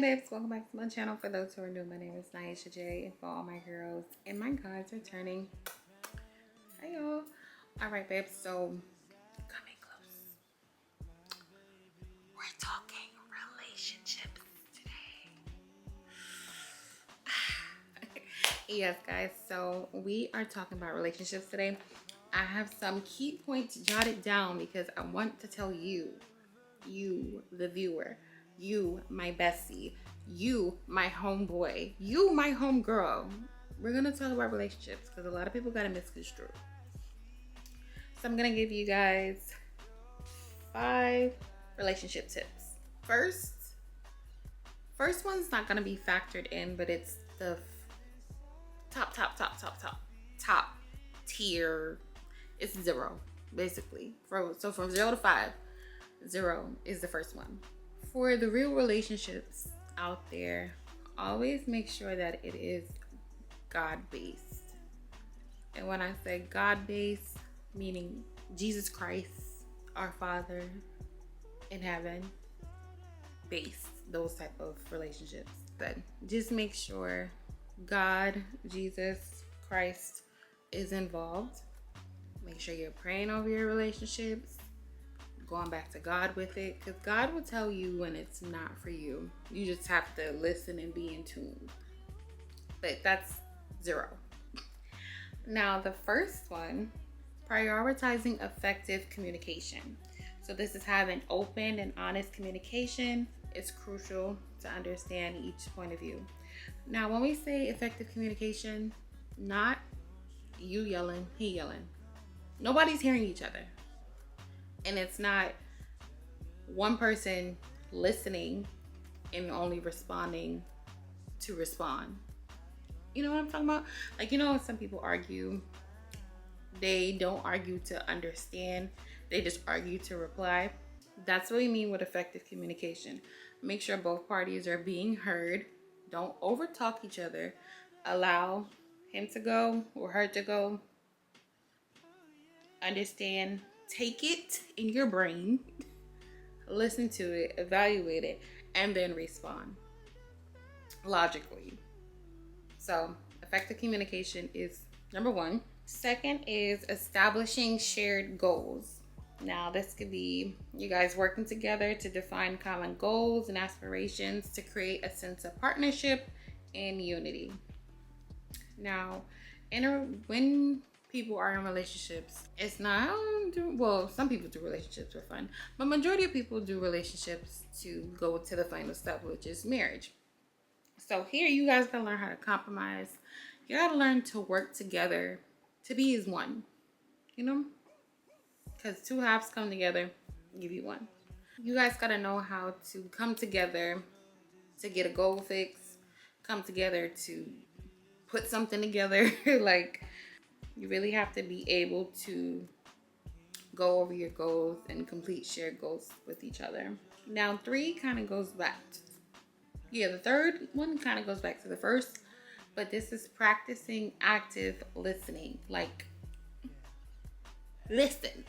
babes, welcome back to my channel. For those who are new, my name is Nyesha J, and for all my girls and my guys returning, hey y'all. All right, babes, so coming close, we're talking relationships today. Yes, guys, so we are talking about relationships today. I have some key points jotted down because I want to tell you, the viewer, you, my bestie, you, my homeboy, you, my homegirl. We're gonna talk about relationships because a lot of people got it misconstrued. So I'm gonna give you guys 5 relationship tips. First one's not gonna be factored in, but it's the top tier. It's 0, basically. So from 0 to 5, 0 is the first one. For the real relationships out there, always make sure that it is God-based. And when I say God-based, meaning Jesus Christ, our Father in heaven, based, those type of relationships. But just make sure God, Jesus Christ is involved. Make sure you're praying over your relationships, going back to God with it, because God will tell you when it's not for you. You just have to listen and be in tune. But that's 0. Now, the first one, prioritizing effective communication. So this is having open and honest communication. It's crucial to understand each point of view. Now, when we say effective communication, not you yelling, he yelling. Nobody's hearing each other. And it's not one person listening and only responding to respond. You know what I'm talking about? Like, some people argue. They don't argue to understand. They just argue to reply. That's what we mean with effective communication. Make sure both parties are being heard. Don't overtalk each other. Allow him to go or her to go. Understand, take it in your brain, listen to it, evaluate it, and then respond logically. So effective communication is number 1. Second is establishing shared goals. Now this could be you guys working together to define common goals and aspirations to create a sense of partnership and unity. Now, when people are in relationships, it's not, some people do relationships for fun, but majority of people do relationships to go to the final step, which is marriage. So here you guys gotta learn how to compromise. You gotta learn to work together to be as one, because 2 halves come together, give you 1. You guys gotta know how to come together to get a goal fix, come together to put something together. Like, you really have to be able to go over your goals and complete shared goals with each other. Now, 3 kind of goes back. The third one kind of goes back to the first, but this is practicing active listening. Like, listen.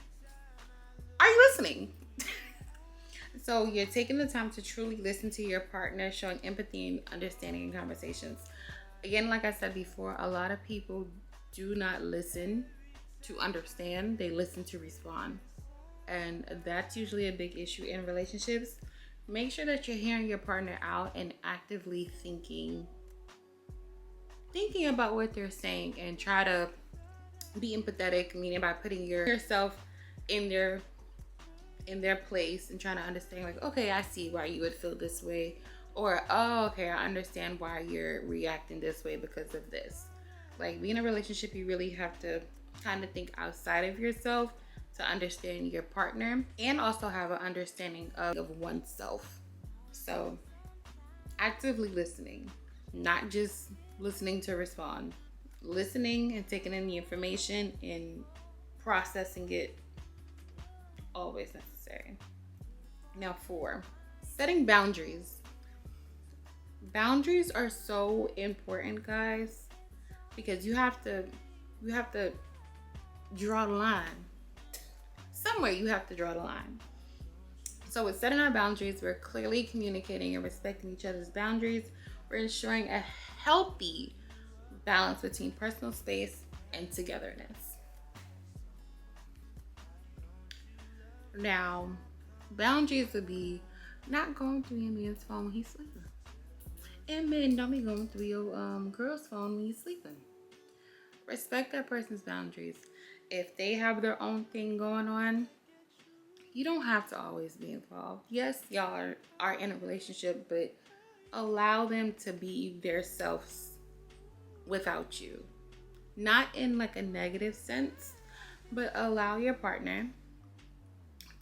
Are you listening? So you're taking the time to truly listen to your partner, showing empathy and understanding in conversations. Again, like I said before, a lot of people do not listen to understand. They listen to respond. And that's usually a big issue in relationships. Make sure that you're hearing your partner out and actively thinking about what they're saying, and try to be empathetic, meaning by putting yourself in their place and trying to understand, like, okay, I see why you would feel this way, or, oh, okay, I understand why you're reacting this way because of this. Like, being in a relationship, you really have to kind of think outside of yourself to understand your partner, and also have an understanding of oneself. So actively listening, not just listening to respond. Listening and taking in the information and processing it, always necessary. Now, 4, setting boundaries. Boundaries are so important, guys, because you have to draw the line. Somewhere you have to draw the line. So with setting our boundaries, we're clearly communicating and respecting each other's boundaries. We're ensuring a healthy balance between personal space and togetherness. Now, boundaries would be not going through your man's phone when he's sleeping. And men, don't be going through your girl's phone when you're sleeping. Respect that person's boundaries. If they have their own thing going on, you don't have to always be involved. Yes, y'all are in a relationship, but allow them to be their selves without you. Not in like a negative sense, but allow your partner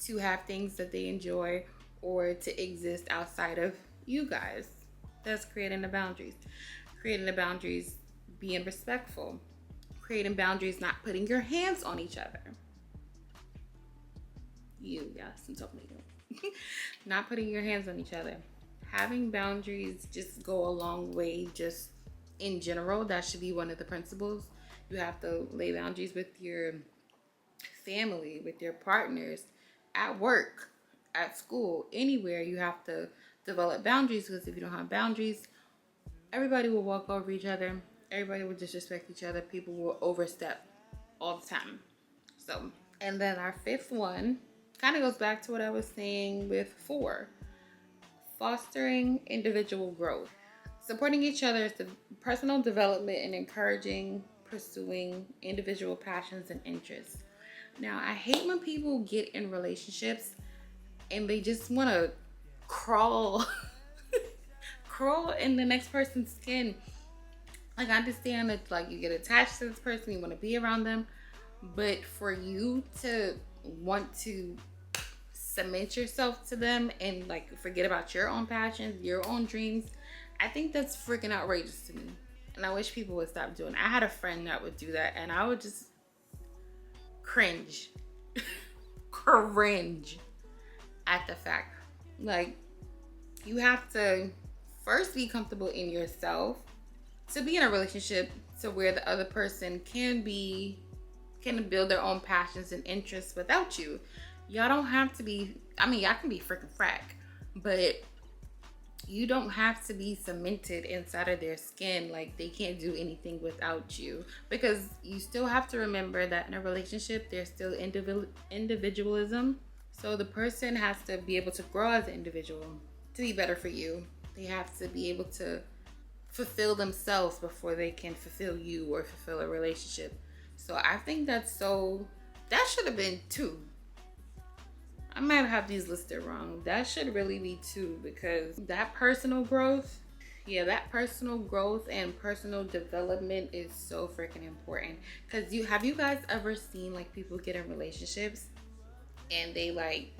to have things that they enjoy or to exist outside of you guys. That's creating the boundaries. Creating the boundaries, being respectful. Creating boundaries, not putting your hands on each other. Yes, I'm talking to you. Not putting your hands on each other. Having boundaries just go a long way, just in general. That should be one of the principles. You have to lay boundaries with your family, with your partners, at work, at school, anywhere. You have to develop boundaries, because if you don't have boundaries, everybody will walk over each other. Everybody will disrespect each other. People will overstep all the time. So, and then our fifth one kind of goes back to what I was saying with 4. Fostering individual growth. Supporting each other's personal development and encouraging pursuing individual passions and interests. Now, I hate when people get in relationships and they just want to crawl crawl in the next person's skin. Like, I understand that, like, you get attached to this person, you want to be around them, but for you to want to cement yourself to them and like forget about your own passions, your own dreams, I think that's freaking outrageous to me. And I wish people would stop doing it. I had a friend that would do that, and I would just cringe. Cringe at the fact. Like, you have to first be comfortable in yourself to be in a relationship to where the other person can build their own passions and interests without you. Y'all don't have to be, I mean, y'all can be freaking frack, but you don't have to be cemented inside of their skin. Like, they can't do anything without you, because you still have to remember that in a relationship, there's still individualism. So the person has to be able to grow as an individual to be better for you. They have to be able to fulfill themselves before they can fulfill you or fulfill a relationship. So I think that should have been 2. I might have these listed wrong. That should really be 2, because that personal growth, that personal growth and personal development is so freaking important. Because have you guys ever seen like people get in relationships and they like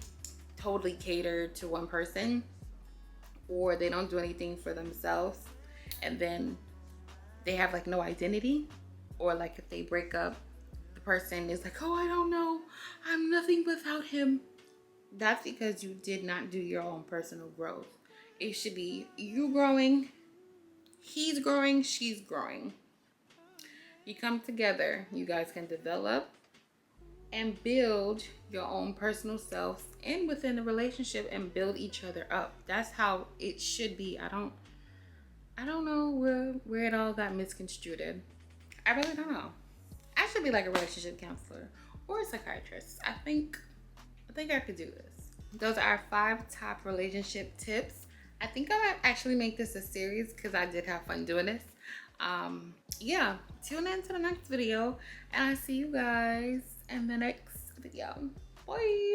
totally cater to one person, or they don't do anything for themselves, and then they have like no identity? Or like if they break up, the person is like, oh, I don't know, I'm nothing without him. That's because you did not do your own personal growth. It should be you growing, he's growing, she's growing. You come together, you guys can develop and build your own personal selves and within the relationship and build each other up. That's how it should be. I don't know where it all got misconstrued. I really don't know. I should be like a relationship counselor or a psychiatrist. I think I could do this. Those are our 5 top relationship tips. I think I might actually make this a series because I did have fun doing this. Tune in to the next video, and I'll see you guys in the next video. Bye.